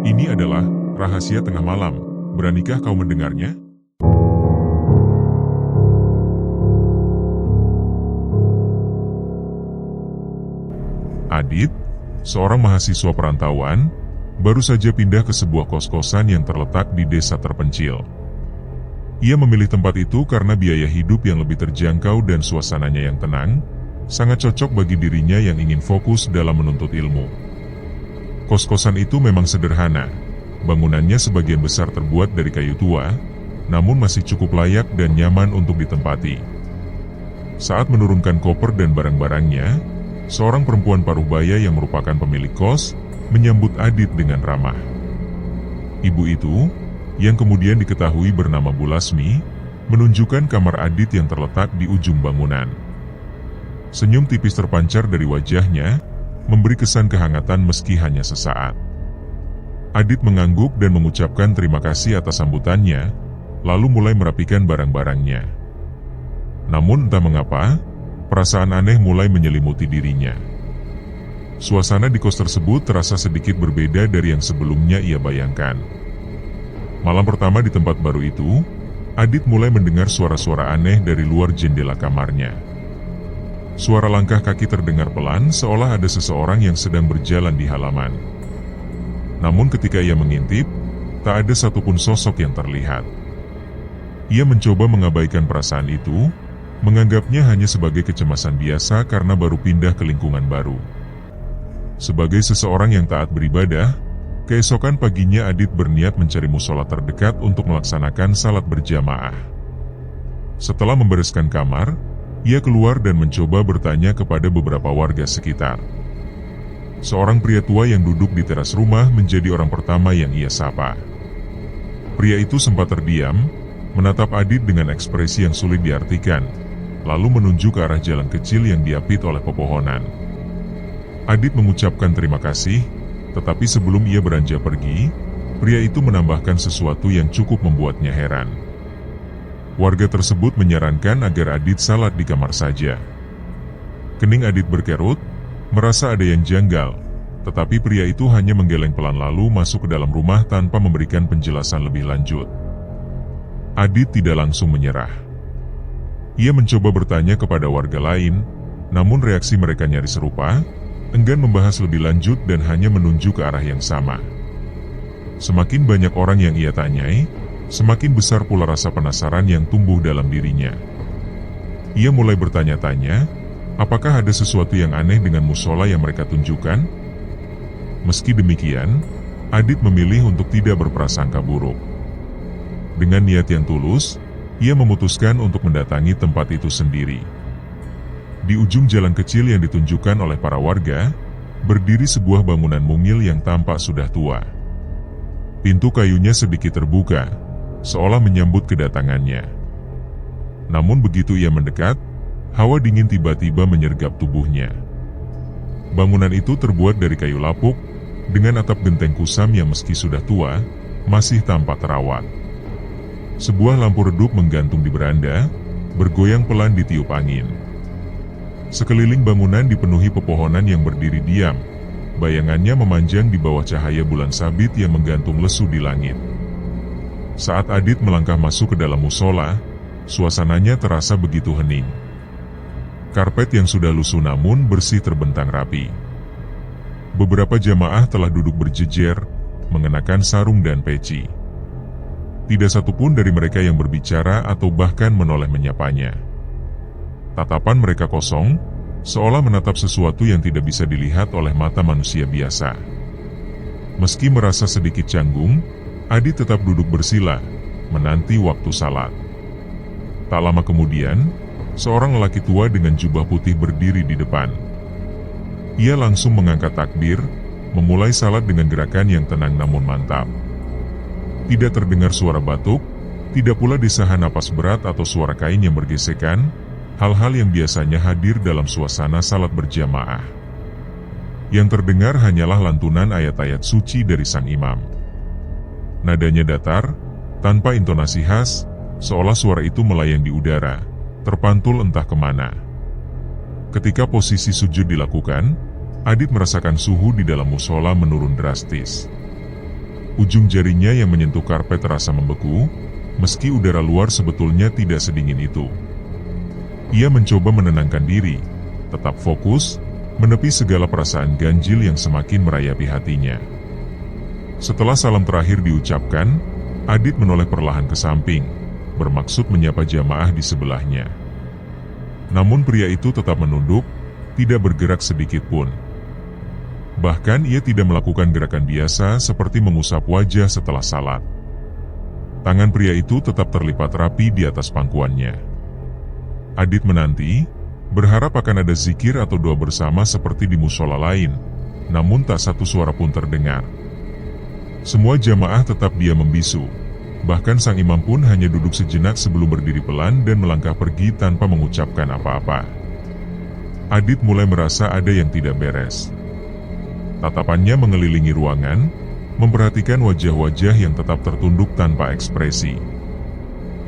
Ini adalah rahasia tengah malam. Beranikah kau mendengarnya? Adit, seorang mahasiswa perantauan, baru saja pindah ke sebuah kos-kosan yang terletak di desa terpencil. Ia memilih tempat itu karena biaya hidup yang lebih terjangkau dan suasananya yang tenang, sangat cocok bagi dirinya yang ingin fokus dalam menuntut ilmu. Kos-kosan itu memang sederhana, bangunannya sebagian besar terbuat dari kayu tua, namun masih cukup layak dan nyaman untuk ditempati. Saat menurunkan koper dan barang-barangnya, seorang perempuan paruh baya yang merupakan pemilik kos, menyambut Adit dengan ramah. Ibu itu, yang kemudian diketahui bernama Bu Lasmi, menunjukkan kamar Adit yang terletak di ujung bangunan. Senyum tipis terpancar dari wajahnya, memberi kesan kehangatan meski hanya sesaat. Adit mengangguk dan mengucapkan terima kasih atas sambutannya, lalu mulai merapikan barang-barangnya. Namun entah mengapa, perasaan aneh mulai menyelimuti dirinya. Suasana di kos tersebut terasa sedikit berbeda dari yang sebelumnya ia bayangkan. Malam pertama di tempat baru itu, Adit mulai mendengar suara-suara aneh dari luar jendela kamarnya. Suara langkah kaki terdengar pelan seolah ada seseorang yang sedang berjalan di halaman. Namun ketika ia mengintip, tak ada satupun sosok yang terlihat. Ia mencoba mengabaikan perasaan itu, menganggapnya hanya sebagai kecemasan biasa karena baru pindah ke lingkungan baru. Sebagai seseorang yang taat beribadah, keesokan paginya Adit berniat mencari musola terdekat untuk melaksanakan salat berjamaah. Setelah membereskan kamar, ia keluar dan mencoba bertanya kepada beberapa warga sekitar. Seorang pria tua yang duduk di teras rumah menjadi orang pertama yang ia sapa. Pria itu sempat terdiam, menatap Adit dengan ekspresi yang sulit diartikan, lalu menunjuk ke arah jalan kecil yang diapit oleh pepohonan. Adit mengucapkan terima kasih, tetapi sebelum ia beranjak pergi, pria itu menambahkan sesuatu yang cukup membuatnya heran. Warga tersebut menyarankan agar Adit salat di kamar saja. Kening Adit berkerut, merasa ada yang janggal, tetapi pria itu hanya menggeleng pelan lalu masuk ke dalam rumah tanpa memberikan penjelasan lebih lanjut. Adit tidak langsung menyerah. Ia mencoba bertanya kepada warga lain, namun reaksi mereka nyaris serupa, enggan membahas lebih lanjut dan hanya menunjuk ke arah yang sama. Semakin banyak orang yang ia tanyai, semakin besar pula rasa penasaran yang tumbuh dalam dirinya. Ia mulai bertanya-tanya, apakah ada sesuatu yang aneh dengan musola yang mereka tunjukkan? Meski demikian, Adit memilih untuk tidak berprasangka buruk. Dengan niat yang tulus, ia memutuskan untuk mendatangi tempat itu sendiri. Di ujung jalan kecil yang ditunjukkan oleh para warga, berdiri sebuah bangunan mungil yang tampak sudah tua. Pintu kayunya sedikit terbuka, seolah menyambut kedatangannya. Namun begitu ia mendekat, hawa dingin tiba-tiba menyergap tubuhnya. Bangunan itu terbuat dari kayu lapuk, dengan atap genteng kusam yang meski sudah tua, masih tampak terawat. Sebuah lampu redup menggantung di beranda, bergoyang pelan ditiup angin. Sekeliling bangunan dipenuhi pepohonan yang berdiri diam, bayangannya memanjang di bawah cahaya bulan sabit yang menggantung lesu di langit. Saat Adit melangkah masuk ke dalam musola, suasananya terasa begitu hening. Karpet yang sudah lusuh namun bersih terbentang rapi. Beberapa jamaah telah duduk berjejer, mengenakan sarung dan peci. Tidak satupun dari mereka yang berbicara atau bahkan menoleh menyapanya. Tatapan mereka kosong, seolah menatap sesuatu yang tidak bisa dilihat oleh mata manusia biasa. Meski merasa sedikit canggung, Adit tetap duduk bersila, menanti waktu salat. Tak lama kemudian, seorang lelaki tua dengan jubah putih berdiri di depan. Ia langsung mengangkat takbir, memulai salat dengan gerakan yang tenang namun mantap. Tidak terdengar suara batuk, tidak pula desahan napas berat atau suara kain yang bergesekan, hal-hal yang biasanya hadir dalam suasana salat berjamaah. Yang terdengar hanyalah lantunan ayat-ayat suci dari sang imam. Nadanya datar, tanpa intonasi khas, seolah suara itu melayang di udara, terpantul entah kemana. Ketika posisi sujud dilakukan, Adit merasakan suhu di dalam musola menurun drastis. Ujung jarinya yang menyentuh karpet terasa membeku, meski udara luar sebetulnya tidak sedingin itu. Ia mencoba menenangkan diri, tetap fokus, menepi segala perasaan ganjil yang semakin merayapi hatinya. Setelah salam terakhir diucapkan, Adit menoleh perlahan ke samping, bermaksud menyapa jamaah di sebelahnya. Namun pria itu tetap menunduk, tidak bergerak sedikit pun. Bahkan ia tidak melakukan gerakan biasa seperti mengusap wajah setelah salat. Tangan pria itu tetap terlipat rapi di atas pangkuannya. Adit menanti, berharap akan ada zikir atau doa bersama seperti di musola lain, namun tak satu suara pun terdengar. Semua jamaah tetap diam membisu, bahkan sang imam pun hanya duduk sejenak sebelum berdiri pelan dan melangkah pergi tanpa mengucapkan apa-apa. Adit mulai merasa ada yang tidak beres. Tatapannya mengelilingi ruangan, memperhatikan wajah-wajah yang tetap tertunduk tanpa ekspresi.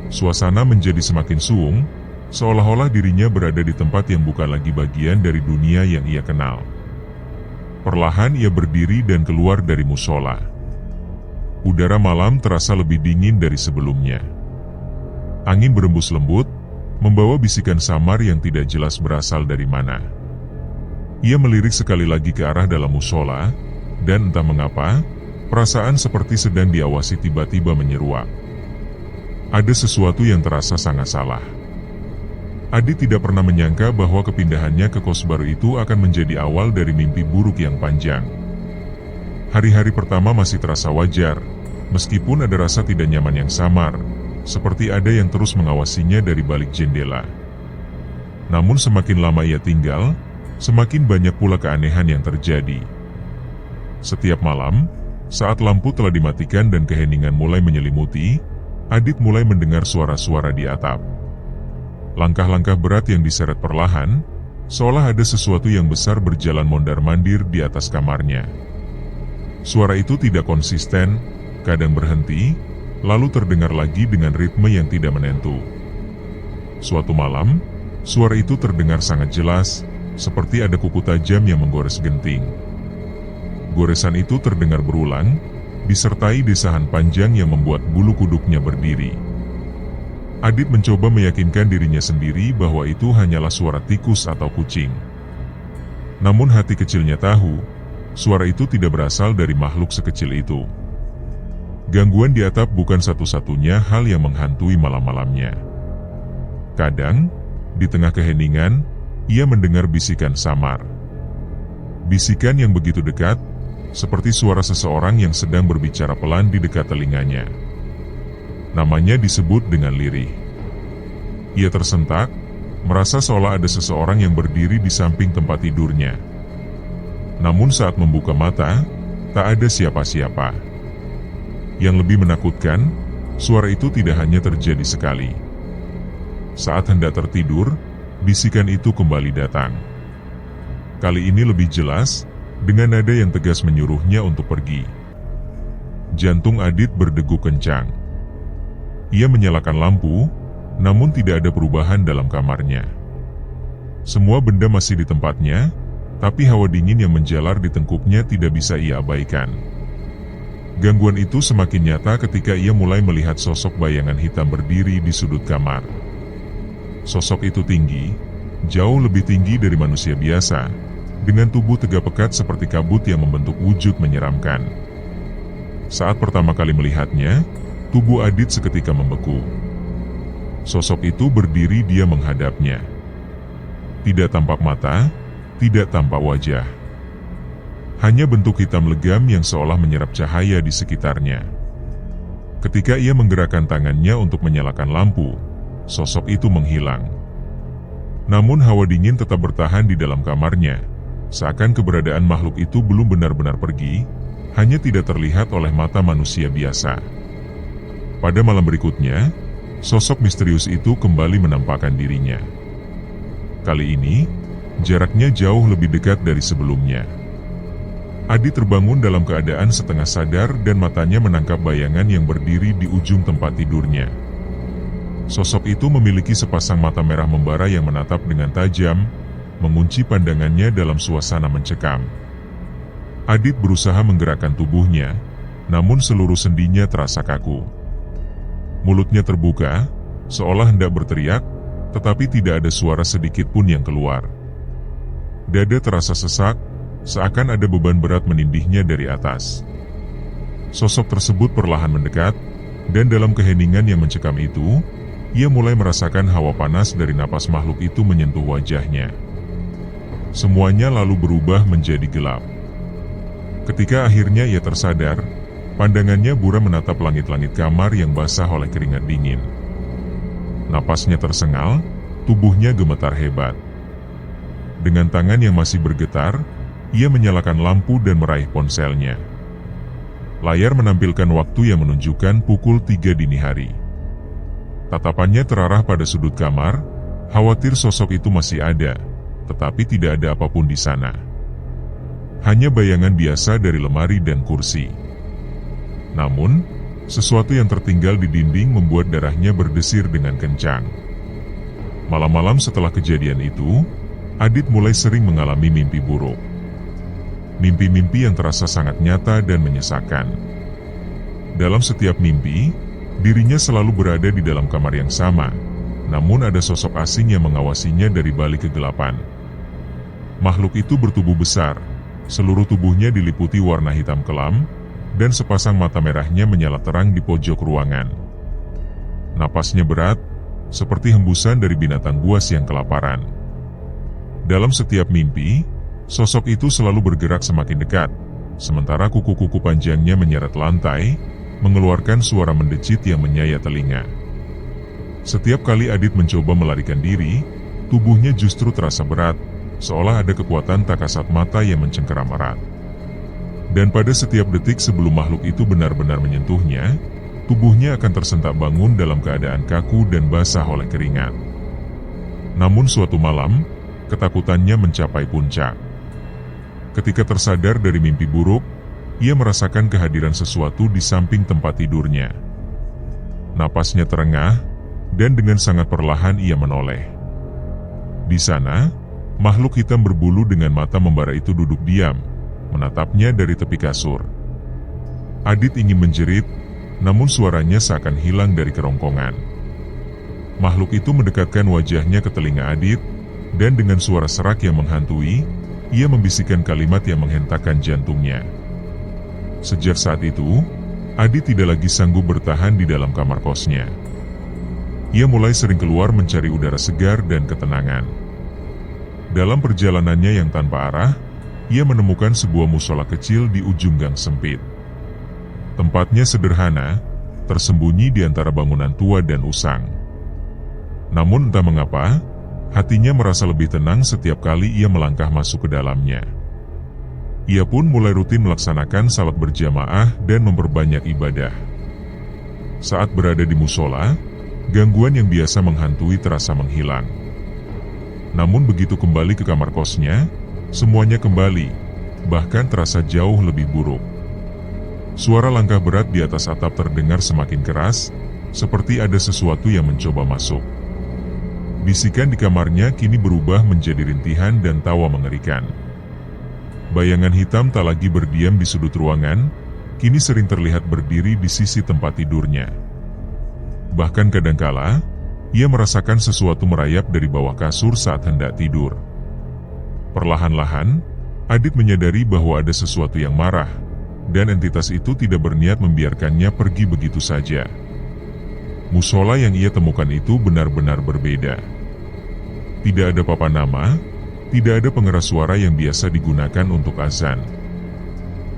Suasana menjadi semakin suung, seolah-olah dirinya berada di tempat yang bukan lagi bagian dari dunia yang ia kenal. Perlahan ia berdiri dan keluar dari musola. Udara malam terasa lebih dingin dari sebelumnya. Angin berembus lembut, membawa bisikan samar yang tidak jelas berasal dari mana. Ia melirik sekali lagi ke arah dalam musola, dan entah mengapa, perasaan seperti sedang diawasi tiba-tiba menyeruak. Ada sesuatu yang terasa sangat salah. Adit tidak pernah menyangka bahwa kepindahannya ke kos baru itu akan menjadi awal dari mimpi buruk yang panjang. Hari-hari pertama masih terasa wajar, meskipun ada rasa tidak nyaman yang samar, seperti ada yang terus mengawasinya dari balik jendela. Namun semakin lama ia tinggal, semakin banyak pula keanehan yang terjadi. Setiap malam, saat lampu telah dimatikan dan keheningan mulai menyelimuti, Adit mulai mendengar suara-suara di atap. Langkah-langkah berat yang diseret perlahan, seolah ada sesuatu yang besar berjalan mondar-mandir di atas kamarnya. Suara itu tidak konsisten, kadang berhenti, lalu terdengar lagi dengan ritme yang tidak menentu. Suatu malam, suara itu terdengar sangat jelas, seperti ada kuku tajam yang menggores genting. Goresan itu terdengar berulang, disertai desahan panjang yang membuat bulu kuduknya berdiri. Adit mencoba meyakinkan dirinya sendiri bahwa itu hanyalah suara tikus atau kucing. Namun hati kecilnya tahu, suara itu tidak berasal dari makhluk sekecil itu. Gangguan di atap bukan satu-satunya hal yang menghantui malam-malamnya. Kadang, di tengah keheningan, ia mendengar bisikan samar. Bisikan yang begitu dekat, seperti suara seseorang yang sedang berbicara pelan di dekat telinganya. Namanya disebut dengan lirih. Ia tersentak, merasa seolah ada seseorang yang berdiri di samping tempat tidurnya. Namun saat membuka mata, tak ada siapa-siapa. Yang lebih menakutkan, suara itu tidak hanya terjadi sekali. Saat hendak tertidur, bisikan itu kembali datang. Kali ini lebih jelas, dengan nada yang tegas menyuruhnya untuk pergi. Jantung Adit berdegup kencang. Ia menyalakan lampu, namun tidak ada perubahan dalam kamarnya. Semua benda masih di tempatnya, tapi hawa dingin yang menjalar di tengkuknya tidak bisa ia abaikan. Gangguan itu semakin nyata ketika ia mulai melihat sosok bayangan hitam berdiri di sudut kamar. Sosok itu tinggi, jauh lebih tinggi dari manusia biasa, dengan tubuh tegap pekat seperti kabut yang membentuk wujud menyeramkan. Saat pertama kali melihatnya, tubuh Adit seketika membeku. Sosok itu berdiri dia menghadapnya. Tidak tampak mata, tidak tampak wajah. Hanya bentuk hitam legam yang seolah menyerap cahaya di sekitarnya. Ketika ia menggerakkan tangannya untuk menyalakan lampu, sosok itu menghilang. Namun hawa dingin tetap bertahan di dalam kamarnya, seakan keberadaan makhluk itu belum benar-benar pergi, hanya tidak terlihat oleh mata manusia biasa. Pada malam berikutnya, sosok misterius itu kembali menampakkan dirinya. Kali ini, jaraknya jauh lebih dekat dari sebelumnya. Adit terbangun dalam keadaan setengah sadar dan matanya menangkap bayangan yang berdiri di ujung tempat tidurnya. Sosok itu memiliki sepasang mata merah membara yang menatap dengan tajam, mengunci pandangannya dalam suasana mencekam. Adit berusaha menggerakkan tubuhnya, namun seluruh sendinya terasa kaku. Mulutnya terbuka, seolah hendak berteriak, tetapi tidak ada suara sedikit pun yang keluar. Dada terasa sesak, seakan ada beban berat menindihnya dari atas. Sosok tersebut perlahan mendekat, dan dalam keheningan yang mencekam itu, ia mulai merasakan hawa panas dari napas makhluk itu menyentuh wajahnya. Semuanya lalu berubah menjadi gelap. Ketika akhirnya ia tersadar, pandangannya buram menatap langit-langit kamar yang basah oleh keringat dingin. Napasnya tersengal, tubuhnya gemetar hebat. Dengan tangan yang masih bergetar, ia menyalakan lampu dan meraih ponselnya. Layar menampilkan waktu yang menunjukkan pukul 3 dini hari. Tatapannya terarah pada sudut kamar, khawatir sosok itu masih ada, tetapi tidak ada apapun di sana. Hanya bayangan biasa dari lemari dan kursi. Namun, sesuatu yang tertinggal di dinding membuat darahnya berdesir dengan kencang. Malam-malam setelah kejadian itu, Adit mulai sering mengalami mimpi buruk. Mimpi-mimpi yang terasa sangat nyata dan menyesakan. Dalam setiap mimpi, dirinya selalu berada di dalam kamar yang sama, namun ada sosok asing yang mengawasinya dari balik kegelapan. Makhluk itu bertubuh besar, seluruh tubuhnya diliputi warna hitam kelam, dan sepasang mata merahnya menyala terang di pojok ruangan. Napasnya berat, seperti hembusan dari binatang buas yang kelaparan. Dalam setiap mimpi, sosok itu selalu bergerak semakin dekat, sementara kuku-kuku panjangnya menyeret lantai, mengeluarkan suara mendecit yang menyayat telinga. Setiap kali Adit mencoba melarikan diri, tubuhnya justru terasa berat, seolah ada kekuatan tak kasat mata yang mencengkeram erat. Dan pada setiap detik sebelum makhluk itu benar-benar menyentuhnya, tubuhnya akan tersentak bangun dalam keadaan kaku dan basah oleh keringat. Namun suatu malam, ketakutannya mencapai puncak. Ketika tersadar dari mimpi buruk, ia merasakan kehadiran sesuatu di samping tempat tidurnya. Napasnya terengah, dan dengan sangat perlahan ia menoleh. Di sana, makhluk hitam berbulu dengan mata membara itu duduk diam, menatapnya dari tepi kasur. Adit ingin menjerit, namun suaranya seakan hilang dari kerongkongan. Makhluk itu mendekatkan wajahnya ke telinga Adit, dan dengan suara serak yang menghantui, ia membisikkan kalimat yang menghentakkan jantungnya. Sejak saat itu, Adit tidak lagi sanggup bertahan di dalam kamar kosnya. Ia mulai sering keluar mencari udara segar dan ketenangan. Dalam perjalanannya yang tanpa arah, ia menemukan sebuah musola kecil di ujung gang sempit. Tempatnya sederhana, tersembunyi di antara bangunan tua dan usang. Namun entah mengapa, hatinya merasa lebih tenang setiap kali ia melangkah masuk ke dalamnya. Ia pun mulai rutin melaksanakan salat berjamaah dan memperbanyak ibadah. Saat berada di musola, gangguan yang biasa menghantui terasa menghilang. Namun begitu kembali ke kamar kosnya, semuanya kembali, bahkan terasa jauh lebih buruk. Suara langkah berat di atas atap terdengar semakin keras, seperti ada sesuatu yang mencoba masuk. Bisikan di kamarnya kini berubah menjadi rintihan dan tawa mengerikan. Bayangan hitam tak lagi berdiam di sudut ruangan, kini sering terlihat berdiri di sisi tempat tidurnya. Bahkan kadangkala, ia merasakan sesuatu merayap dari bawah kasur saat hendak tidur. Perlahan-lahan, Adit menyadari bahwa ada sesuatu yang marah, dan entitas itu tidak berniat membiarkannya pergi begitu saja. Musola yang ia temukan itu benar-benar berbeda. Tidak ada papan nama, tidak ada pengeras suara yang biasa digunakan untuk azan.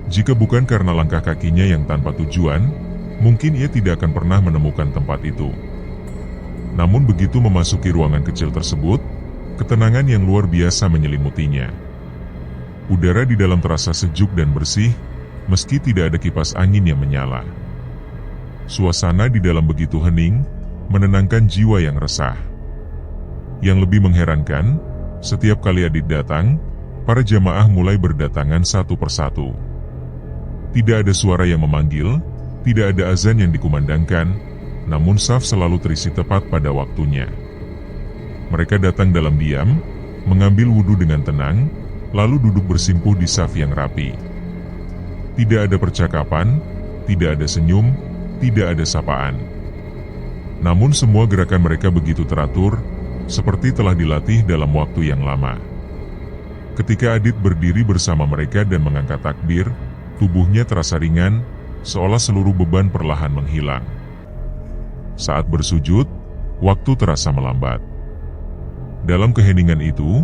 Jika bukan karena langkah kakinya yang tanpa tujuan, mungkin ia tidak akan pernah menemukan tempat itu. Namun begitu memasuki ruangan kecil tersebut, ketenangan yang luar biasa menyelimutinya. Udara di dalam terasa sejuk dan bersih, meski tidak ada kipas angin yang menyala. Suasana di dalam begitu hening, menenangkan jiwa yang resah. Yang lebih mengherankan, setiap kali Adit datang, para jamaah mulai berdatangan satu persatu. Tidak ada suara yang memanggil, tidak ada azan yang dikumandangkan, namun saf selalu terisi tepat pada waktunya. Mereka datang dalam diam, mengambil wudhu dengan tenang, lalu duduk bersimpuh di saf yang rapi. Tidak ada percakapan, Tidak ada senyum, tidak ada sapaan. Namun semua gerakan mereka begitu teratur, seperti telah dilatih dalam waktu yang lama. Ketika Adit berdiri bersama mereka dan mengangkat takbir, tubuhnya terasa ringan, seolah seluruh beban perlahan menghilang. Saat bersujud, waktu terasa melambat. Dalam keheningan itu,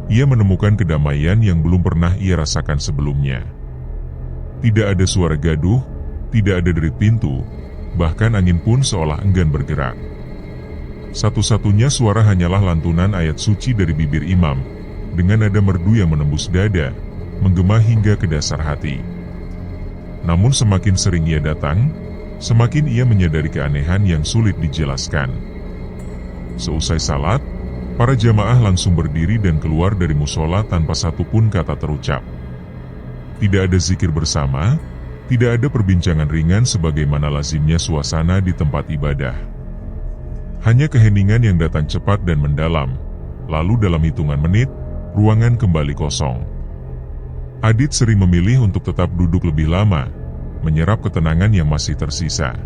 ia menemukan kedamaian yang belum pernah ia rasakan sebelumnya. Tidak ada suara gaduh, tidak ada derit pintu, bahkan angin pun seolah enggan bergerak. Satu-satunya suara hanyalah lantunan ayat suci dari bibir imam, dengan nada merdu yang menembus dada, menggema hingga ke dasar hati. Namun semakin sering ia datang, semakin ia menyadari keanehan yang sulit dijelaskan. Seusai salat, para jamaah langsung berdiri dan keluar dari musola tanpa satupun kata terucap. Tidak ada zikir bersama, tidak ada perbincangan ringan sebagaimana lazimnya suasana di tempat ibadah. Hanya keheningan yang datang cepat dan mendalam, lalu dalam hitungan menit, ruangan kembali kosong. Adit sering memilih untuk tetap duduk lebih lama, menyerap ketenangan yang masih tersisa.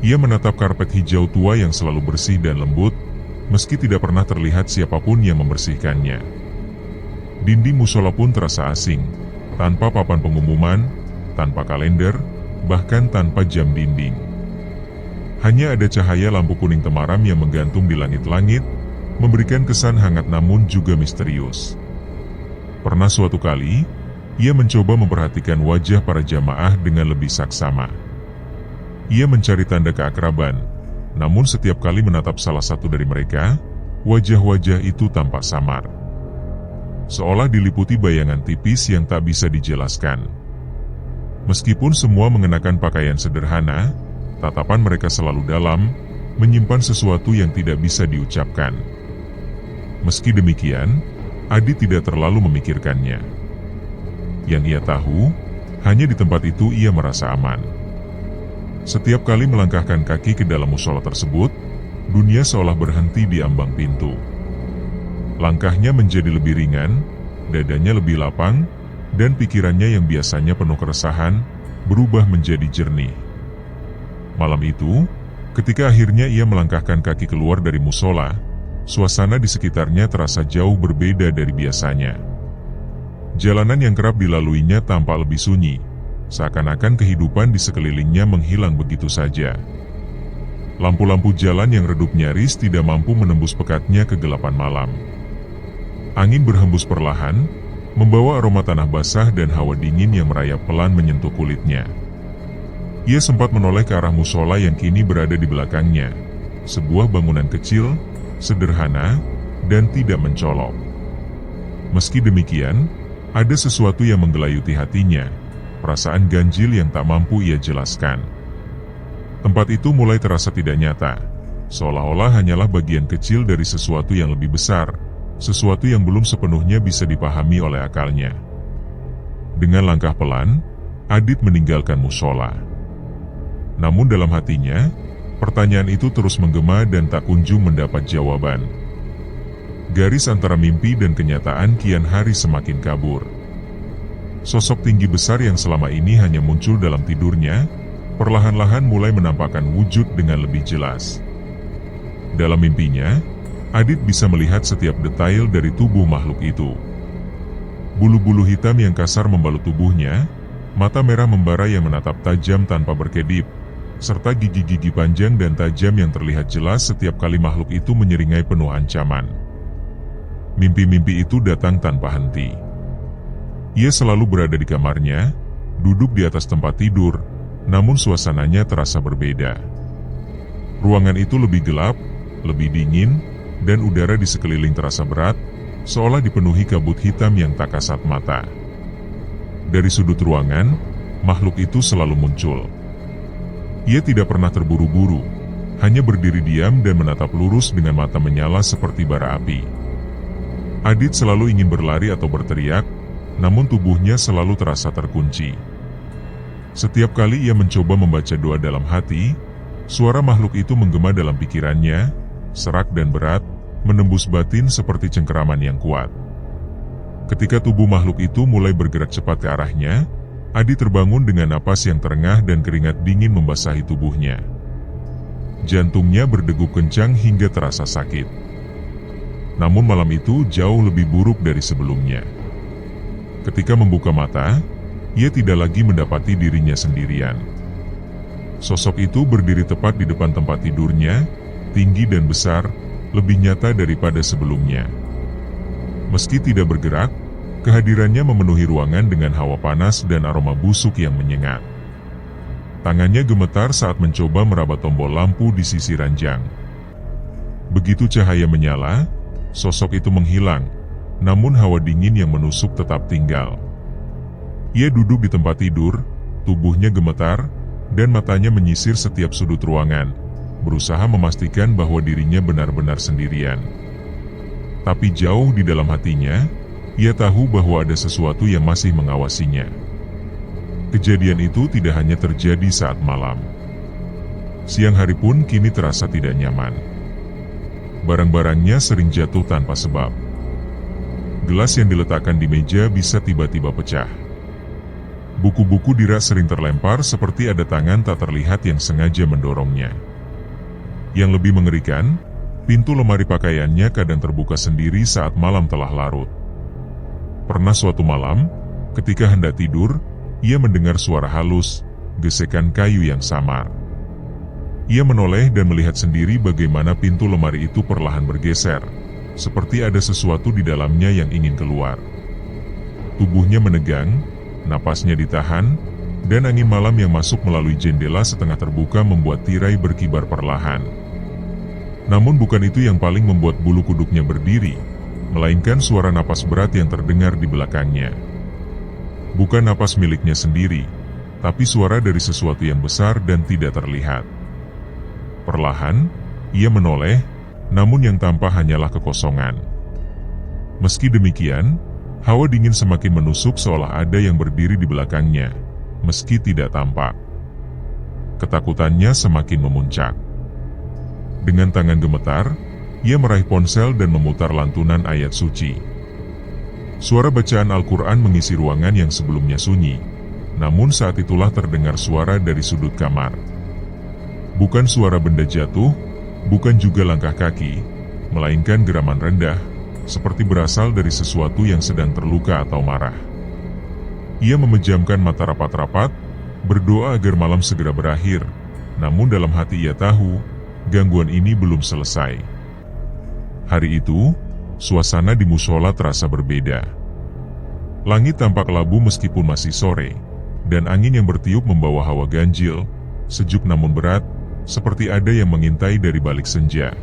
Ia menatap karpet hijau tua yang selalu bersih dan lembut, meski tidak pernah terlihat siapapun yang membersihkannya. Dinding musola pun terasa asing, tanpa papan pengumuman, tanpa kalender, bahkan tanpa jam dinding. Hanya ada cahaya lampu kuning temaram yang menggantung di langit-langit, memberikan kesan hangat namun juga misterius. Pernah suatu kali, ia mencoba memperhatikan wajah para jamaah dengan lebih saksama. Ia mencari tanda keakraban, namun setiap kali menatap salah satu dari mereka, wajah-wajah itu tampak samar. Seolah diliputi bayangan tipis yang tak bisa dijelaskan. Meskipun semua mengenakan pakaian sederhana, tatapan mereka selalu dalam, menyimpan sesuatu yang tidak bisa diucapkan. Meski demikian, Adit tidak terlalu memikirkannya. Yang ia tahu, hanya di tempat itu ia merasa aman. Setiap kali melangkahkan kaki ke dalam musola tersebut, dunia seolah berhenti di ambang pintu. Langkahnya menjadi lebih ringan, dadanya lebih lapang, dan pikirannya yang biasanya penuh keresahan, berubah menjadi jernih. Malam itu, ketika akhirnya ia melangkahkan kaki keluar dari musola, suasana di sekitarnya terasa jauh berbeda dari biasanya. Jalanan yang kerap dilaluinya tampak lebih sunyi, seakan-akan kehidupan di sekelilingnya menghilang begitu saja. Lampu-lampu jalan yang redup nyaris tidak mampu menembus pekatnya kegelapan malam. Angin berhembus perlahan, membawa aroma tanah basah dan hawa dingin yang merayap pelan menyentuh kulitnya. Ia sempat menoleh ke arah musola yang kini berada di belakangnya, sebuah bangunan kecil, sederhana, dan tidak mencolok. Meski demikian, ada sesuatu yang menggelayuti hatinya, perasaan ganjil yang tak mampu ia jelaskan. Tempat itu mulai terasa tidak nyata, seolah-olah hanyalah bagian kecil dari sesuatu yang lebih besar, sesuatu yang belum sepenuhnya bisa dipahami oleh akalnya. Dengan langkah pelan, Adit meninggalkan musola. Namun dalam hatinya, pertanyaan itu terus menggema dan tak kunjung mendapat jawaban. Garis antara mimpi dan kenyataan kian hari semakin kabur. Sosok tinggi besar yang selama ini hanya muncul dalam tidurnya, perlahan-lahan mulai menampakkan wujud dengan lebih jelas. Dalam mimpinya, Adit bisa melihat setiap detail dari tubuh makhluk itu. Bulu-bulu hitam yang kasar membalut tubuhnya, mata merah membara yang menatap tajam tanpa berkedip, serta gigi-gigi panjang dan tajam yang terlihat jelas setiap kali makhluk itu menyeringai penuh ancaman. Mimpi-mimpi itu datang tanpa henti. Ia selalu berada di kamarnya, duduk di atas tempat tidur, namun suasananya terasa berbeda. Ruangan itu lebih gelap, lebih dingin, dan udara di sekeliling terasa berat, seolah dipenuhi kabut hitam yang tak kasat mata. Dari sudut ruangan, makhluk itu selalu muncul. Ia tidak pernah terburu-buru, hanya berdiri diam dan menatap lurus dengan mata menyala seperti bara api. Adit selalu ingin berlari atau berteriak, namun tubuhnya selalu terasa terkunci. Setiap kali ia mencoba membaca doa dalam hati, suara makhluk itu menggema dalam pikirannya, serak dan berat, menembus batin seperti cengkeraman yang kuat. Ketika tubuh makhluk itu mulai bergerak cepat ke arahnya, Adit terbangun dengan napas yang terengah dan keringat dingin membasahi tubuhnya. Jantungnya berdegup kencang hingga terasa sakit. Namun malam itu jauh lebih buruk dari sebelumnya. Ketika membuka mata, ia tidak lagi mendapati dirinya sendirian. Sosok itu berdiri tepat di depan tempat tidurnya, tinggi dan besar, lebih nyata daripada sebelumnya. Meski tidak bergerak, kehadirannya memenuhi ruangan dengan hawa panas dan aroma busuk yang menyengat. Tangannya gemetar saat mencoba meraba tombol lampu di sisi ranjang. Begitu cahaya menyala, sosok itu menghilang, namun hawa dingin yang menusuk tetap tinggal. Ia duduk di tempat tidur, tubuhnya gemetar, dan matanya menyisir setiap sudut ruangan, berusaha memastikan bahwa dirinya benar-benar sendirian. Tapi jauh di dalam hatinya, ia tahu bahwa ada sesuatu yang masih mengawasinya. Kejadian itu tidak hanya terjadi saat malam. Siang hari pun kini terasa tidak nyaman. Barang-barangnya sering jatuh tanpa sebab. Gelas yang diletakkan di meja bisa tiba-tiba pecah. Buku-buku di rak sering terlempar seperti ada tangan tak terlihat yang sengaja mendorongnya. Yang lebih mengerikan, pintu lemari pakaiannya kadang terbuka sendiri saat malam telah larut. Pernah suatu malam, ketika hendak tidur, ia mendengar suara halus, gesekan kayu yang samar. Ia menoleh dan melihat sendiri bagaimana pintu lemari itu perlahan bergeser, seperti ada sesuatu di dalamnya yang ingin keluar. Tubuhnya menegang, napasnya ditahan, dan angin malam yang masuk melalui jendela setengah terbuka membuat tirai berkibar perlahan. Namun bukan itu yang paling membuat bulu kuduknya berdiri, melainkan suara napas berat yang terdengar di belakangnya. Bukan napas miliknya sendiri, tapi suara dari sesuatu yang besar dan tidak terlihat. Perlahan, ia menoleh, namun yang tampak hanyalah kekosongan. Meski demikian, hawa dingin semakin menusuk seolah ada yang berdiri di belakangnya, meski tidak tampak. Ketakutannya semakin memuncak. Dengan tangan gemetar, ia meraih ponsel dan memutar lantunan ayat suci. Suara bacaan Al-Quran mengisi ruangan yang sebelumnya sunyi, namun saat itulah terdengar suara dari sudut kamar. Bukan suara benda jatuh, bukan juga langkah kaki, melainkan geraman rendah, seperti berasal dari sesuatu yang sedang terluka atau marah. Ia memejamkan mata rapat-rapat, berdoa agar malam segera berakhir, namun dalam hati ia tahu, gangguan ini belum selesai. Hari itu, suasana di musola terasa berbeda. Langit tampak labu meskipun masih sore, dan angin yang bertiup membawa hawa ganjil, sejuk namun berat, seperti ada yang mengintai dari balik senja.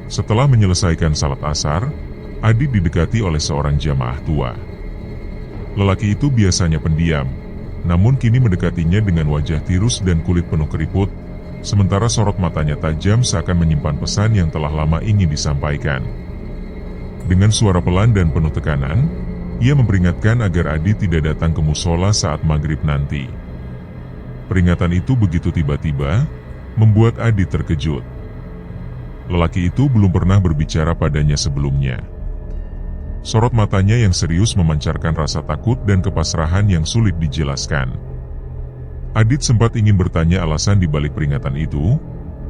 Setelah menyelesaikan salat asar, Adit didekati oleh seorang jamaah tua. Lelaki itu biasanya pendiam, namun kini mendekatinya dengan wajah tirus dan kulit penuh keriput, sementara sorot matanya tajam seakan menyimpan pesan yang telah lama ingin disampaikan. Dengan suara pelan dan penuh tekanan, ia memperingatkan agar Adit tidak datang ke musola saat maghrib nanti. Peringatan itu begitu tiba-tiba, membuat Adit terkejut. Lelaki itu belum pernah berbicara padanya sebelumnya. Sorot matanya yang serius memancarkan rasa takut dan kepasrahan yang sulit dijelaskan. Adit sempat ingin bertanya alasan di balik peringatan itu,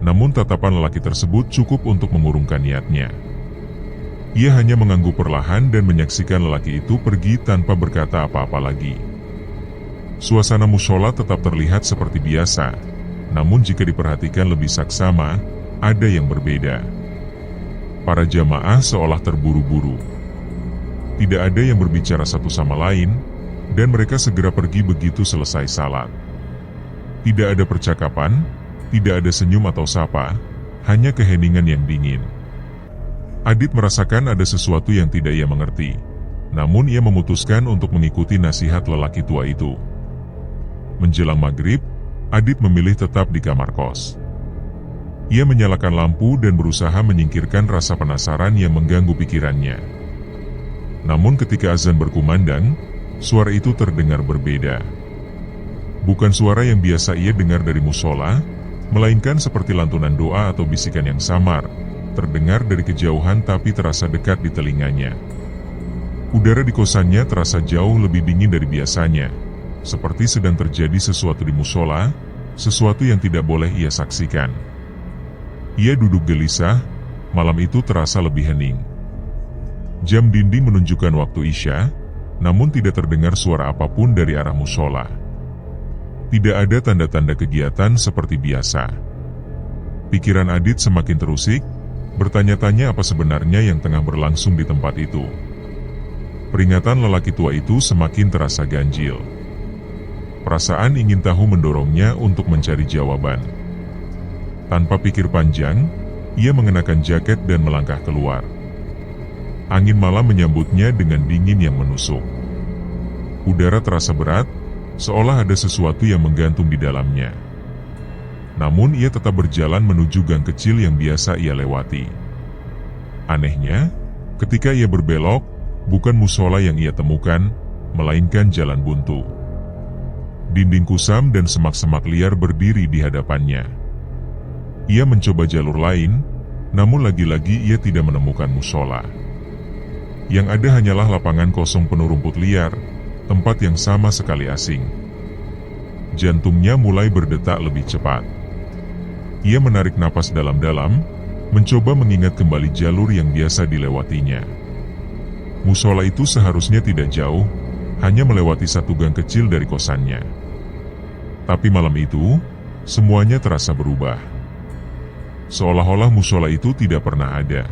namun tatapan lelaki tersebut cukup untuk mengurungkan niatnya. Ia hanya mengangguk perlahan dan menyaksikan lelaki itu pergi tanpa berkata apa-apa lagi. Suasana musola tetap terlihat seperti biasa, namun jika diperhatikan lebih saksama, ada yang berbeda. Para jamaah seolah terburu-buru. Tidak ada yang berbicara satu sama lain, dan mereka segera pergi begitu selesai salat. Tidak ada percakapan, tidak ada senyum atau sapa, hanya keheningan yang dingin. Adit merasakan ada sesuatu yang tidak ia mengerti, namun ia memutuskan untuk mengikuti nasihat lelaki tua itu. Menjelang maghrib, Adit memilih tetap di kamar kos. Ia menyalakan lampu dan berusaha menyingkirkan rasa penasaran yang mengganggu pikirannya. Namun ketika azan berkumandang, suara itu terdengar berbeda. Bukan suara yang biasa ia dengar dari musola, melainkan seperti lantunan doa atau bisikan yang samar, terdengar dari kejauhan tapi terasa dekat di telinganya. Udara di kosannya terasa jauh lebih dingin dari biasanya, seperti sedang terjadi sesuatu di musola, sesuatu yang tidak boleh ia saksikan. Ia duduk gelisah, malam itu terasa lebih hening. Jam dinding menunjukkan waktu Isya, namun tidak terdengar suara apapun dari arah musola. Tidak ada tanda-tanda kegiatan seperti biasa. Pikiran Adit semakin terusik, bertanya-tanya apa sebenarnya yang tengah berlangsung di tempat itu. Peringatan lelaki tua itu semakin terasa ganjil. Perasaan ingin tahu mendorongnya untuk mencari jawaban. Tanpa pikir panjang, ia mengenakan jaket dan melangkah keluar. Angin malam menyambutnya dengan dingin yang menusuk. Udara terasa berat, seolah ada sesuatu yang menggantung di dalamnya. Namun ia tetap berjalan menuju gang kecil yang biasa ia lewati. Anehnya, ketika ia berbelok, bukan musola yang ia temukan, melainkan jalan buntu. Dinding kusam dan semak-semak liar berdiri di hadapannya. Ia mencoba jalur lain, namun lagi-lagi ia tidak menemukan musola. Yang ada hanyalah lapangan kosong penuh rumput liar, tempat yang sama sekali asing. Jantungnya mulai berdetak lebih cepat. Ia menarik napas dalam-dalam, mencoba mengingat kembali jalur yang biasa dilewatinya. Musola itu seharusnya tidak jauh, hanya melewati satu gang kecil dari kosannya. Tapi malam itu, semuanya terasa berubah. Seolah-olah musola itu tidak pernah ada.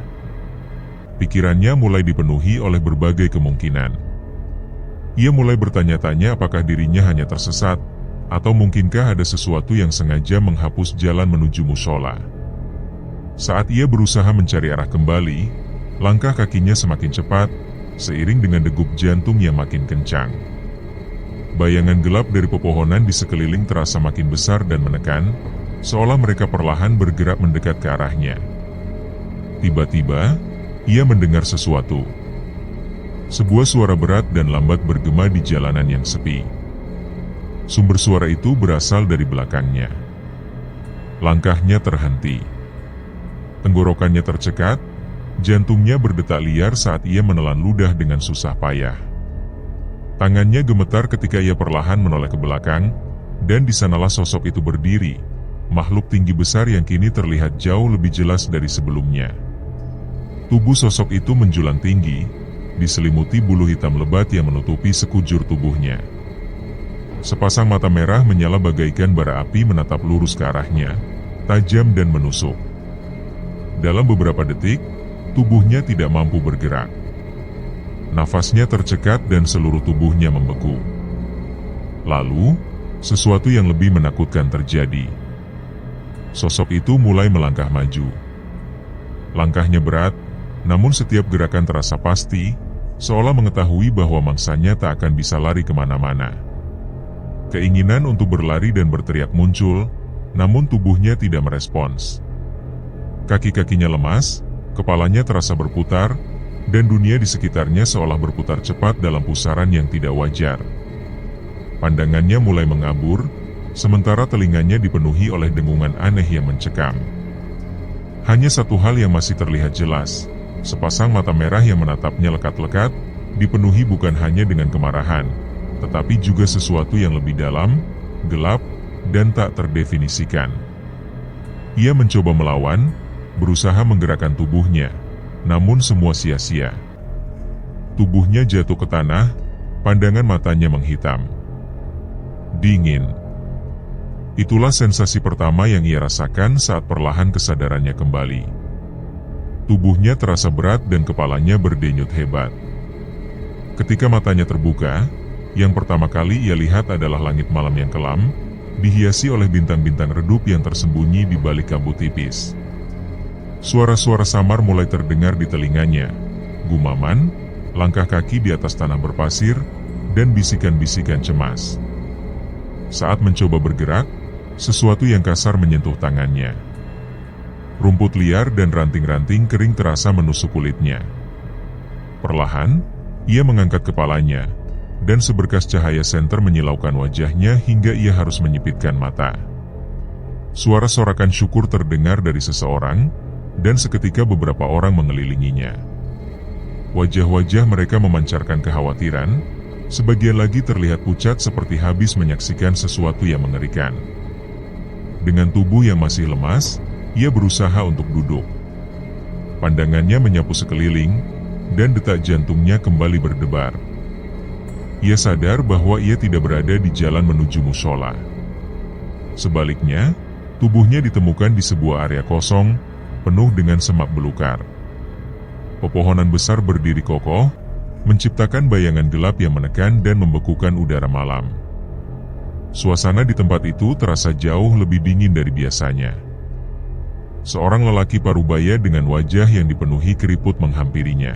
Pikirannya mulai dipenuhi oleh berbagai kemungkinan. Ia mulai bertanya-tanya apakah dirinya hanya tersesat, atau mungkinkah ada sesuatu yang sengaja menghapus jalan menuju musola. Saat ia berusaha mencari arah kembali, langkah kakinya semakin cepat, seiring dengan degup jantung yang makin kencang. Bayangan gelap dari pepohonan di sekeliling terasa makin besar dan menekan, seolah mereka perlahan bergerak mendekat ke arahnya. Tiba-tiba, ia mendengar sesuatu. Sebuah suara berat dan lambat bergema di jalanan yang sepi. Sumber suara itu berasal dari belakangnya. Langkahnya terhenti. Tenggorokannya tercekat, jantungnya berdetak liar saat ia menelan ludah dengan susah payah. Tangannya gemetar ketika ia perlahan menoleh ke belakang, dan di sanalah sosok itu berdiri, makhluk tinggi besar yang kini terlihat jauh lebih jelas dari sebelumnya. Tubuh sosok itu menjulang tinggi, diselimuti bulu hitam lebat yang menutupi sekujur tubuhnya. Sepasang mata merah menyala bagaikan bara api menatap lurus ke arahnya, tajam dan menusuk. Dalam beberapa detik, tubuhnya tidak mampu bergerak. Nafasnya tercekat dan seluruh tubuhnya membeku. Lalu, sesuatu yang lebih menakutkan terjadi. Sosok itu mulai melangkah maju. Langkahnya berat, namun setiap gerakan terasa pasti, seolah mengetahui bahwa mangsanya tak akan bisa lari kemana-mana. Keinginan untuk berlari dan berteriak muncul, namun tubuhnya tidak merespons. Kaki-kakinya lemas, kepalanya terasa berputar, dan dunia di sekitarnya seolah berputar cepat dalam pusaran yang tidak wajar. Pandangannya mulai mengabur, sementara telinganya dipenuhi oleh dengungan aneh yang mencekam. Hanya satu hal yang masih terlihat jelas. Sepasang mata merah yang menatapnya lekat-lekat, dipenuhi bukan hanya dengan kemarahan, tetapi juga sesuatu yang lebih dalam, gelap, dan tak terdefinisikan. Ia mencoba melawan, berusaha menggerakkan tubuhnya, namun semua sia-sia. Tubuhnya jatuh ke tanah, pandangan matanya menghitam. Dingin. Itulah sensasi pertama yang ia rasakan saat perlahan kesadarannya kembali. Tubuhnya terasa berat dan kepalanya berdenyut hebat. Ketika matanya terbuka, yang pertama kali ia lihat adalah langit malam yang kelam, dihiasi oleh bintang-bintang redup yang tersembunyi di balik kabut tipis. Suara-suara samar mulai terdengar di telinganya, gumaman, langkah kaki di atas tanah berpasir, dan bisikan-bisikan cemas. Saat mencoba bergerak, sesuatu yang kasar menyentuh tangannya. Rumput liar dan ranting-ranting kering terasa menusuk kulitnya. Perlahan, ia mengangkat kepalanya, dan seberkas cahaya senter menyilaukan wajahnya hingga ia harus menyipitkan mata. Suara sorakan syukur terdengar dari seseorang, dan seketika beberapa orang mengelilinginya. Wajah-wajah mereka memancarkan kekhawatiran, Sebagian lagi terlihat pucat seperti habis menyaksikan sesuatu yang mengerikan. Dengan tubuh yang masih lemas, ia berusaha untuk duduk. Pandangannya menyapu sekeliling, dan detak jantungnya kembali berdebar. Ia sadar bahwa ia tidak berada di jalan menuju musola. Sebaliknya, tubuhnya ditemukan di sebuah area kosong, penuh dengan semak belukar. Pepohonan besar berdiri kokoh, menciptakan bayangan gelap yang menekan dan membekukan udara malam. Suasana di tempat itu terasa jauh lebih dingin dari biasanya. Seorang lelaki parubaya dengan wajah yang dipenuhi keriput menghampirinya.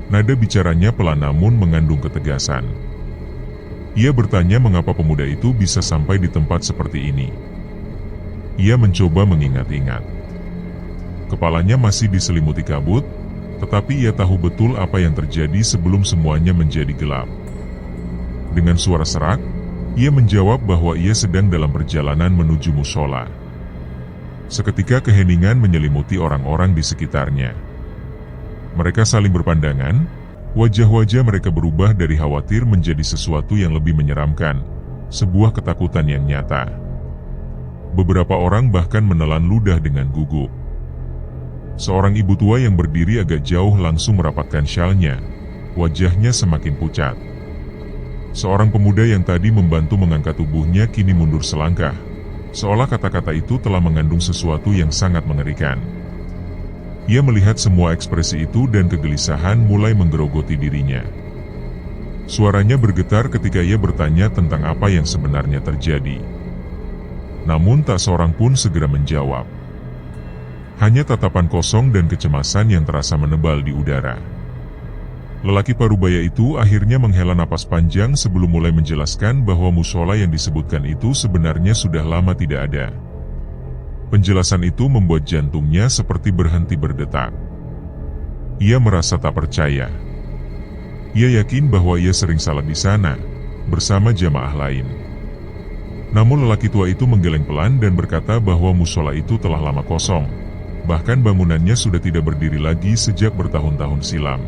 Nada bicaranya pelan namun mengandung ketegasan. Ia bertanya mengapa pemuda itu bisa sampai di tempat seperti ini. Ia mencoba mengingat-ingat. Kepalanya masih diselimuti kabut, tetapi ia tahu betul apa yang terjadi sebelum semuanya menjadi gelap. Dengan suara serak, ia menjawab bahwa ia sedang dalam perjalanan menuju musola. Seketika keheningan menyelimuti orang-orang di sekitarnya. Mereka saling berpandangan, wajah-wajah mereka berubah dari khawatir menjadi sesuatu yang lebih menyeramkan, sebuah ketakutan yang nyata. Beberapa orang bahkan menelan ludah dengan gugup. Seorang ibu tua yang berdiri agak jauh langsung merapatkan syalnya, wajahnya semakin pucat. Seorang pemuda yang tadi membantu mengangkat tubuhnya kini mundur selangkah, seolah kata-kata itu telah mengandung sesuatu yang sangat mengerikan. Ia melihat semua ekspresi itu dan kegelisahan mulai menggerogoti dirinya. Suaranya bergetar ketika ia bertanya tentang apa yang sebenarnya terjadi. Namun tak seorang pun segera menjawab. Hanya tatapan kosong dan kecemasan yang terasa menebal di udara. Lelaki parubaya itu akhirnya menghela napas panjang sebelum mulai menjelaskan bahwa musola yang disebutkan itu sebenarnya sudah lama tidak ada. Penjelasan itu membuat jantungnya seperti berhenti berdetak. Ia merasa tak percaya. Ia yakin bahwa ia sering salat di sana, bersama jamaah lain. Namun lelaki tua itu menggeleng pelan dan berkata bahwa musola itu telah lama kosong. Bahkan bangunannya sudah tidak berdiri lagi sejak bertahun-tahun silam.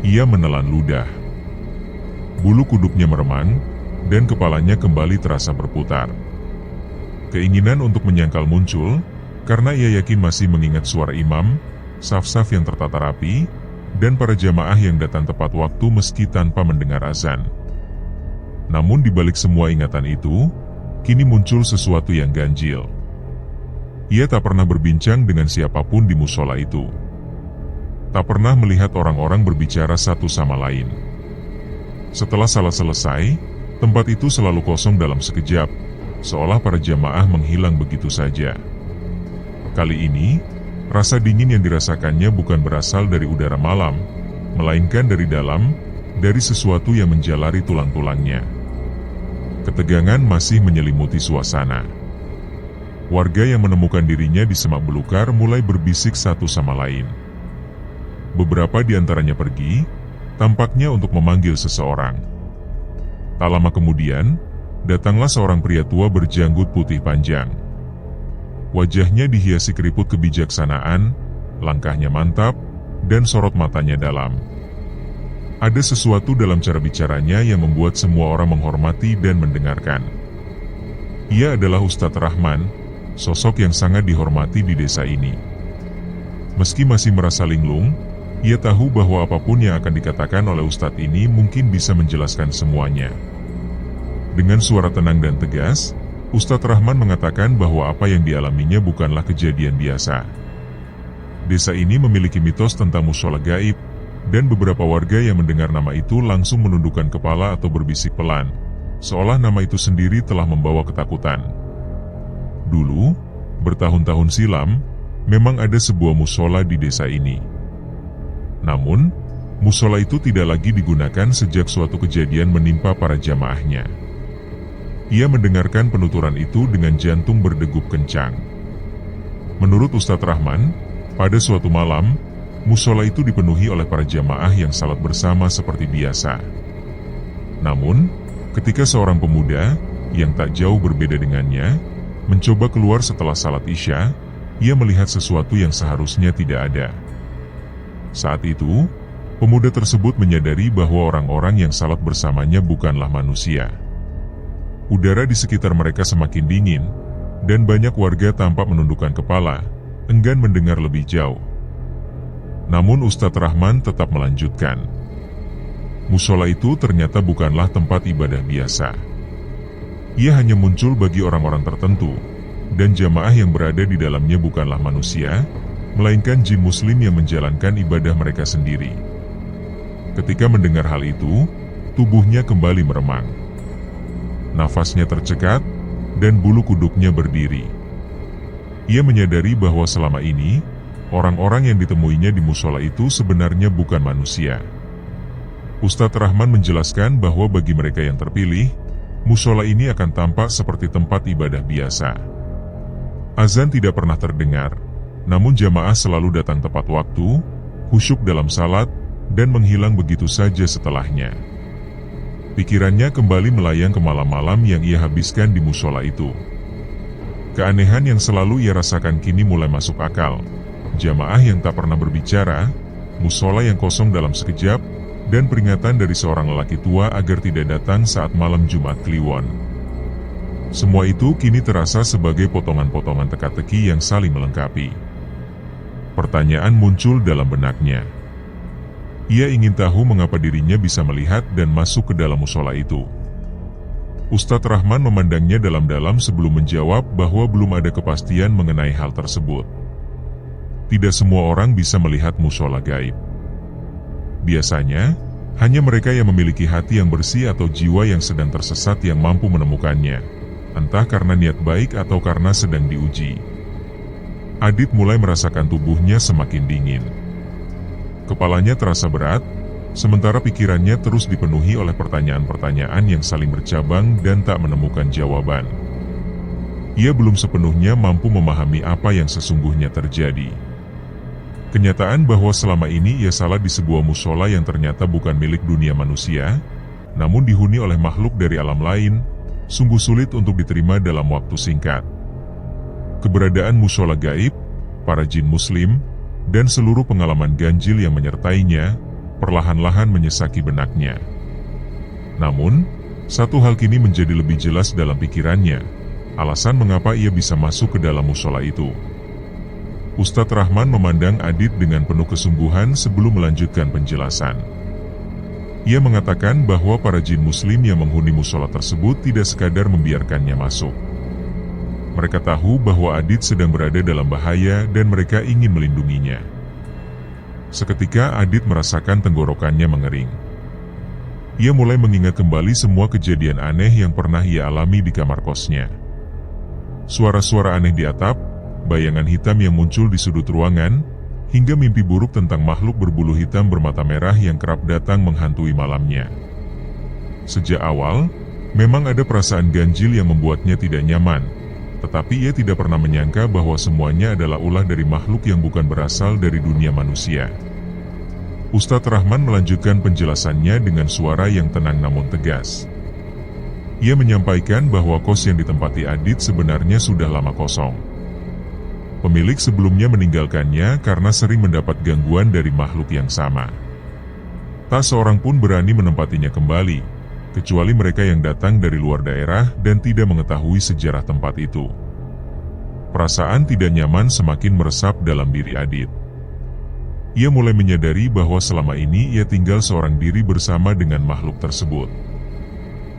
Ia menelan ludah. Bulu kuduknya meremang, dan kepalanya kembali terasa berputar. Keinginan untuk menyangkal muncul, karena ia yakin masih mengingat suara imam, saf-saf yang tertata rapi, dan para jamaah yang datang tepat waktu meski tanpa mendengar azan. Namun di balik semua ingatan itu, kini muncul sesuatu yang ganjil. Ia tak pernah berbincang dengan siapapun di musola itu. Tak pernah melihat orang-orang berbicara satu sama lain. Setelah salat selesai, tempat itu selalu kosong dalam sekejap, seolah para jamaah menghilang begitu saja. Kali ini, rasa dingin yang dirasakannya bukan berasal dari udara malam, melainkan dari dalam, dari sesuatu yang menjalari tulang-tulangnya. Ketegangan masih menyelimuti suasana. Warga yang menemukan dirinya di semak belukar mulai berbisik satu sama lain. Beberapa di antaranya pergi, tampaknya untuk memanggil seseorang. Tak lama kemudian, datanglah seorang pria tua berjanggut putih panjang. Wajahnya dihiasi keriput kebijaksanaan, langkahnya mantap, dan sorot matanya dalam. Ada sesuatu dalam cara bicaranya yang membuat semua orang menghormati dan mendengarkan. Ia adalah Ustadz Rahman, sosok yang sangat dihormati di desa ini. Meski masih merasa linglung, ia tahu bahwa apapun yang akan dikatakan oleh Ustadz ini mungkin bisa menjelaskan semuanya. Dengan suara tenang dan tegas, Ustadz Rahman mengatakan bahwa apa yang dialaminya bukanlah kejadian biasa. Desa ini memiliki mitos tentang musola gaib, dan beberapa warga yang mendengar nama itu langsung menundukkan kepala atau berbisik pelan, seolah nama itu sendiri telah membawa ketakutan. Dulu, bertahun-tahun silam, memang ada sebuah musola di desa ini. Namun, musola itu tidak lagi digunakan sejak suatu kejadian menimpa para jamaahnya. Ia mendengarkan penuturan itu dengan jantung berdegup kencang. Menurut Ustadz Rahman, pada suatu malam, musola itu dipenuhi oleh para jamaah yang salat bersama seperti biasa. Namun, ketika seorang pemuda, yang tak jauh berbeda dengannya, mencoba keluar setelah salat Isya, ia melihat sesuatu yang seharusnya tidak ada. Saat itu, Pemuda tersebut menyadari bahwa orang-orang yang salat bersamanya bukanlah manusia. Udara di sekitar mereka semakin dingin, dan banyak warga tampak menundukkan kepala, enggan mendengar lebih jauh. Namun Ustadz Rahman tetap melanjutkan. Musola itu ternyata bukanlah tempat ibadah biasa. Ia hanya muncul bagi orang-orang tertentu, dan jamaah yang berada di dalamnya bukanlah manusia, melainkan jin muslim yang menjalankan ibadah mereka sendiri. Ketika mendengar hal itu, tubuhnya kembali meremang. Nafasnya tercekat, dan bulu kuduknya berdiri. Ia menyadari bahwa selama ini, orang-orang yang ditemuinya di musola itu sebenarnya bukan manusia. Ustadz Rahman menjelaskan bahwa bagi mereka yang terpilih, musola ini akan tampak seperti tempat ibadah biasa. Azan tidak pernah terdengar, namun jamaah selalu datang tepat waktu, khusyuk dalam salat, dan menghilang begitu saja setelahnya. Pikirannya kembali melayang ke malam-malam yang ia habiskan di musola itu. Keanehan yang selalu ia rasakan kini mulai masuk akal. Jamaah yang tak pernah berbicara, musola yang kosong dalam sekejap, dan peringatan dari seorang lelaki tua agar tidak datang saat malam Jumat Kliwon. Semua itu kini terasa sebagai potongan-potongan teka-teki yang saling melengkapi. Pertanyaan muncul dalam benaknya. Ia ingin tahu mengapa dirinya bisa melihat dan masuk ke dalam musola itu. Ustadz Rahman memandangnya dalam-dalam sebelum menjawab bahwa belum ada kepastian mengenai hal tersebut. Tidak semua orang bisa melihat musola gaib. Biasanya, hanya mereka yang memiliki hati yang bersih atau jiwa yang sedang tersesat yang mampu menemukannya, entah karena niat baik atau karena sedang diuji. Adit mulai merasakan tubuhnya semakin dingin. Kepalanya terasa berat, sementara pikirannya terus dipenuhi oleh pertanyaan-pertanyaan yang saling bercabang dan tak menemukan jawaban. Ia belum sepenuhnya mampu memahami apa yang sesungguhnya terjadi. Kenyataan bahwa selama ini ia salat di sebuah musola yang ternyata bukan milik dunia manusia, namun dihuni oleh makhluk dari alam lain, sungguh sulit untuk diterima dalam waktu singkat. Keberadaan musola gaib, para jin muslim, dan seluruh pengalaman ganjil yang menyertainya, perlahan-lahan menyesaki benaknya. Namun, satu hal kini menjadi lebih jelas dalam pikirannya, alasan mengapa ia bisa masuk ke dalam musola itu. Ustadz Rahman memandang Adit dengan penuh kesungguhan sebelum melanjutkan penjelasan. Ia mengatakan bahwa para jin muslim yang menghuni musola tersebut tidak sekadar membiarkannya masuk. Mereka tahu bahwa Adit sedang berada dalam bahaya dan mereka ingin melindunginya. Seketika Adit merasakan tenggorokannya mengering. Ia mulai mengingat kembali semua kejadian aneh yang pernah ia alami di kamar kosnya. Suara-suara aneh di atap, bayangan hitam yang muncul di sudut ruangan, hingga mimpi buruk tentang makhluk berbulu hitam bermata merah yang kerap datang menghantui malamnya. Sejak awal, memang ada perasaan ganjil yang membuatnya tidak nyaman. Tetapi ia tidak pernah menyangka bahwa semuanya adalah ulah dari makhluk yang bukan berasal dari dunia manusia. Ustadz Rahman melanjutkan penjelasannya dengan suara yang tenang namun tegas. Ia menyampaikan bahwa kos yang ditempati Adit sebenarnya sudah lama kosong. Pemilik sebelumnya meninggalkannya karena sering mendapat gangguan dari makhluk yang sama. Tak seorang pun berani menempatinya kembali, kecuali mereka yang datang dari luar daerah dan tidak mengetahui sejarah tempat itu. Perasaan tidak nyaman semakin meresap dalam diri Adit. Ia mulai menyadari bahwa selama ini ia tinggal seorang diri bersama dengan makhluk tersebut.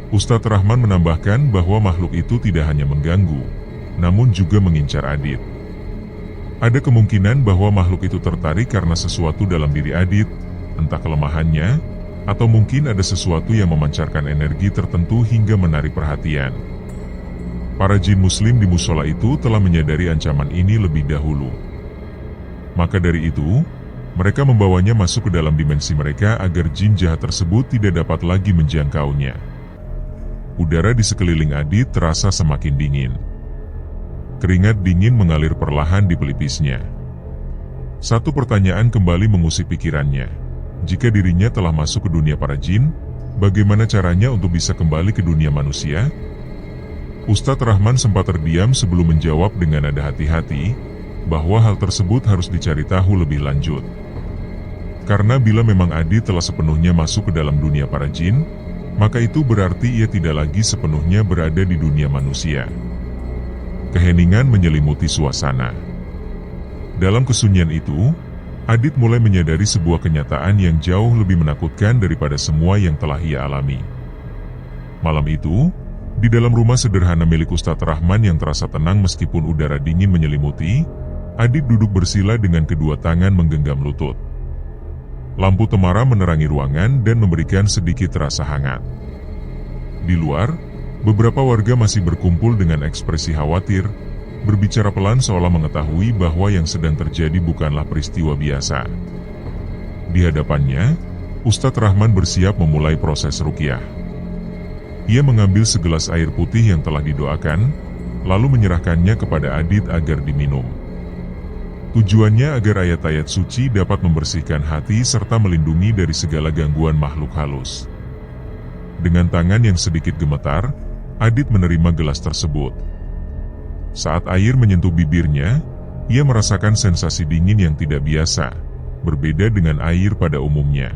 Ustadz Rahman menambahkan bahwa makhluk itu tidak hanya mengganggu, namun juga mengincar Adit. Ada kemungkinan bahwa makhluk itu tertarik karena sesuatu dalam diri Adit, entah kelemahannya, atau mungkin ada sesuatu yang memancarkan energi tertentu hingga menarik perhatian. Para jin muslim di musola itu telah menyadari ancaman ini lebih dahulu. Maka dari itu, mereka membawanya masuk ke dalam dimensi mereka agar jin jahat tersebut tidak dapat lagi menjangkaunya. Udara di sekeliling Adit terasa semakin dingin. Keringat dingin mengalir perlahan di pelipisnya. Satu pertanyaan kembali mengusik pikirannya. Jika dirinya telah masuk ke dunia para jin, bagaimana caranya untuk bisa kembali ke dunia manusia? Ustadz Rahman sempat terdiam sebelum menjawab dengan nada hati-hati, bahwa hal tersebut harus dicari tahu lebih lanjut. Karena bila memang Adit telah sepenuhnya masuk ke dalam dunia para jin, maka itu berarti ia tidak lagi sepenuhnya berada di dunia manusia. Keheningan menyelimuti suasana. Dalam kesunyian itu, Adit mulai menyadari sebuah kenyataan yang jauh lebih menakutkan daripada semua yang telah ia alami. Malam itu, di dalam rumah sederhana milik Ustadz Rahman yang terasa tenang meskipun udara dingin menyelimuti, Adit duduk bersila dengan kedua tangan menggenggam lutut. Lampu temara menerangi ruangan dan memberikan sedikit rasa hangat. Di luar, beberapa warga masih berkumpul dengan ekspresi khawatir, berbicara pelan seolah mengetahui bahwa yang sedang terjadi bukanlah peristiwa biasa. Di hadapannya, Ustadz Rahman bersiap memulai proses ruqyah. Ia mengambil segelas air putih yang telah didoakan, lalu menyerahkannya kepada Adit agar diminum. Tujuannya agar ayat-ayat suci dapat membersihkan hati serta melindungi dari segala gangguan makhluk halus. Dengan tangan yang sedikit gemetar, Adit menerima gelas tersebut. Saat air menyentuh bibirnya, ia merasakan sensasi dingin yang tidak biasa, berbeda dengan air pada umumnya.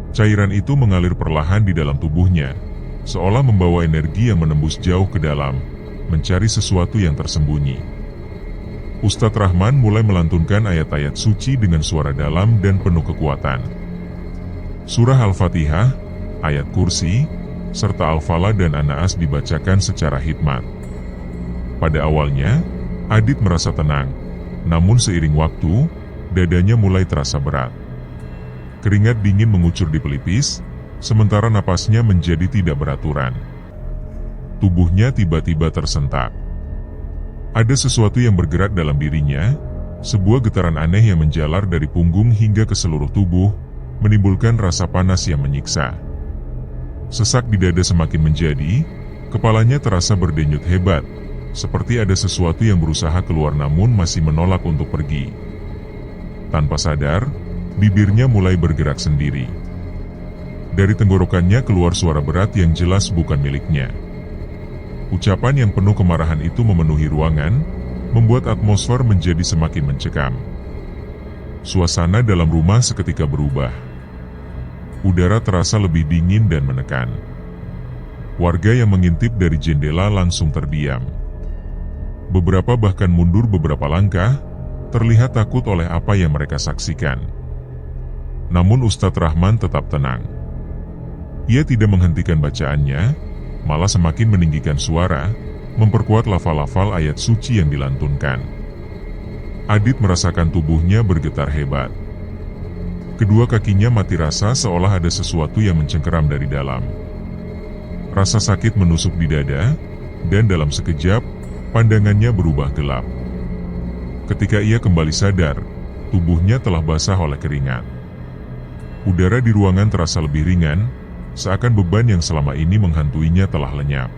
Cairan itu mengalir perlahan di dalam tubuhnya, seolah membawa energi yang menembus jauh ke dalam, mencari sesuatu yang tersembunyi. Ustadz Rahman mulai melantunkan ayat-ayat suci dengan suara dalam dan penuh kekuatan. Surah Al-Fatihah, ayat kursi, serta Al-Falaq dan An-Nas dibacakan secara hikmat. Pada awalnya, Adit merasa tenang, namun seiring waktu, dadanya mulai terasa berat. Keringat dingin mengucur di pelipis, sementara napasnya menjadi tidak beraturan. Tubuhnya tiba-tiba tersentak. Ada sesuatu yang bergerak dalam dirinya, sebuah getaran aneh yang menjalar dari punggung hingga ke seluruh tubuh, menimbulkan rasa panas yang menyiksa. Sesak di dada semakin menjadi, kepalanya terasa berdenyut hebat, seperti ada sesuatu yang berusaha keluar namun masih menolak untuk pergi. Tanpa sadar, bibirnya mulai bergerak sendiri. Dari tenggorokannya keluar suara berat yang jelas bukan miliknya. Ucapan yang penuh kemarahan itu memenuhi ruangan, membuat atmosfer menjadi semakin mencekam. Suasana dalam rumah seketika berubah. Udara terasa lebih dingin dan menekan. Warga yang mengintip dari jendela langsung terdiam. Beberapa bahkan mundur beberapa langkah, terlihat takut oleh apa yang mereka saksikan. Namun Ustadz Rahman tetap tenang. Ia tidak menghentikan bacaannya, malah semakin meninggikan suara, memperkuat lafal-lafal ayat suci yang dilantunkan. Adit merasakan tubuhnya bergetar hebat. Kedua kakinya mati rasa seolah ada sesuatu yang mencengkeram dari dalam. Rasa sakit menusuk di dada, dan dalam sekejap, pandangannya berubah gelap. Ketika ia kembali sadar, tubuhnya telah basah oleh keringat. Udara di ruangan terasa lebih ringan, seakan beban yang selama ini menghantuinya telah lenyap.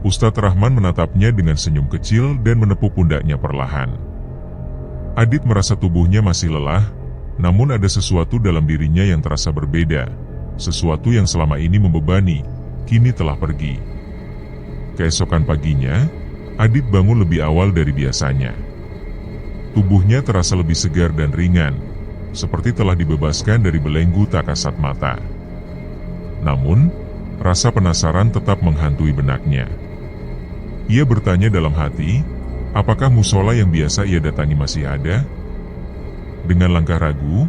Ustadz Rahman menatapnya dengan senyum kecil dan menepuk pundaknya perlahan. Adit merasa tubuhnya masih lelah, namun ada sesuatu dalam dirinya yang terasa berbeda. Sesuatu yang selama ini membebani, kini telah pergi. Keesokan paginya, Adit bangun lebih awal dari biasanya. Tubuhnya terasa lebih segar dan ringan, seperti telah dibebaskan dari belenggu tak kasat mata. Namun, rasa penasaran tetap menghantui benaknya. Ia bertanya dalam hati, apakah musola yang biasa ia datangi masih ada? Dengan langkah ragu,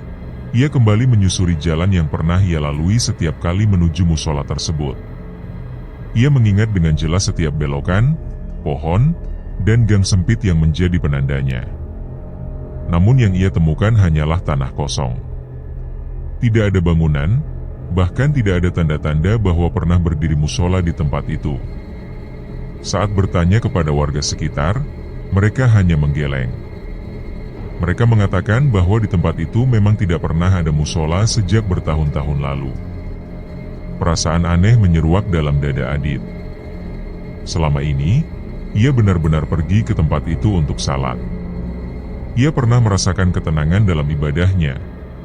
ia kembali menyusuri jalan yang pernah ia lalui setiap kali menuju musola tersebut. Ia mengingat dengan jelas setiap belokan, pohon, dan gang sempit yang menjadi penandanya. Namun yang ia temukan hanyalah tanah kosong. Tidak ada bangunan, bahkan tidak ada tanda-tanda bahwa pernah berdiri musola di tempat itu. Saat bertanya kepada warga sekitar, mereka hanya menggeleng. Mereka mengatakan bahwa di tempat itu memang tidak pernah ada musola sejak bertahun-tahun lalu. Perasaan aneh menyeruak dalam dada Adit. Selama ini, ia benar-benar pergi ke tempat itu untuk salat. Ia pernah merasakan ketenangan dalam ibadahnya,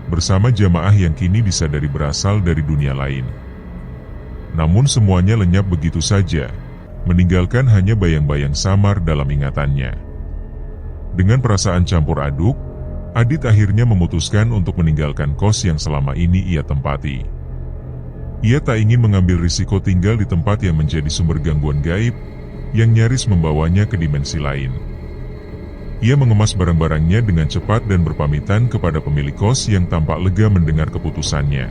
bersama jamaah yang kini disadari berasal dari dunia lain. Namun semuanya lenyap begitu saja, meninggalkan hanya bayang-bayang samar dalam ingatannya. Dengan perasaan campur aduk, Adit akhirnya memutuskan untuk meninggalkan kos yang selama ini ia tempati. Ia tak ingin mengambil risiko tinggal di tempat yang menjadi sumber gangguan gaib, yang nyaris membawanya ke dimensi lain. Ia mengemas barang-barangnya dengan cepat dan berpamitan kepada pemilik kos yang tampak lega mendengar keputusannya.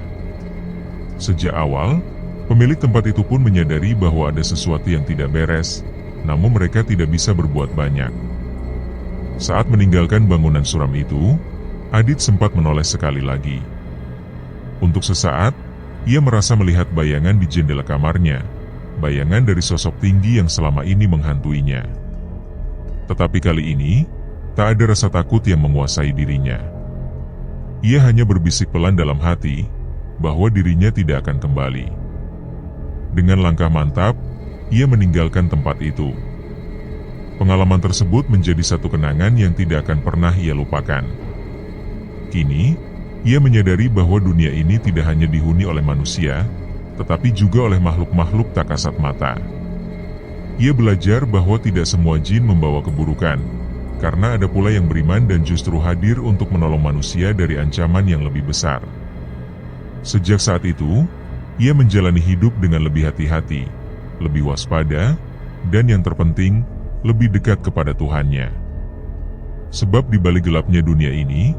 Sejak awal, pemilik tempat itu pun menyadari bahwa ada sesuatu yang tidak beres, namun mereka tidak bisa berbuat banyak. Saat meninggalkan bangunan suram itu, Adit sempat menoleh sekali lagi. Untuk sesaat, ia merasa melihat bayangan di jendela kamarnya, bayangan dari sosok tinggi yang selama ini menghantuinya. Tetapi kali ini, tak ada rasa takut yang menguasai dirinya. Ia hanya berbisik pelan dalam hati, bahwa dirinya tidak akan kembali. Dengan langkah mantap, ia meninggalkan tempat itu. Pengalaman tersebut menjadi satu kenangan yang tidak akan pernah ia lupakan. Kini, ia menyadari bahwa dunia ini tidak hanya dihuni oleh manusia, tetapi juga oleh makhluk-makhluk tak kasat mata. Ia belajar bahwa tidak semua jin membawa keburukan, karena ada pula yang beriman dan justru hadir untuk menolong manusia dari ancaman yang lebih besar. Sejak saat itu, ia menjalani hidup dengan lebih hati-hati, lebih waspada, dan yang terpenting, lebih dekat kepada Tuhannya. Sebab di balik gelapnya dunia ini,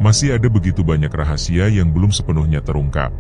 masih ada begitu banyak rahasia yang belum sepenuhnya terungkap.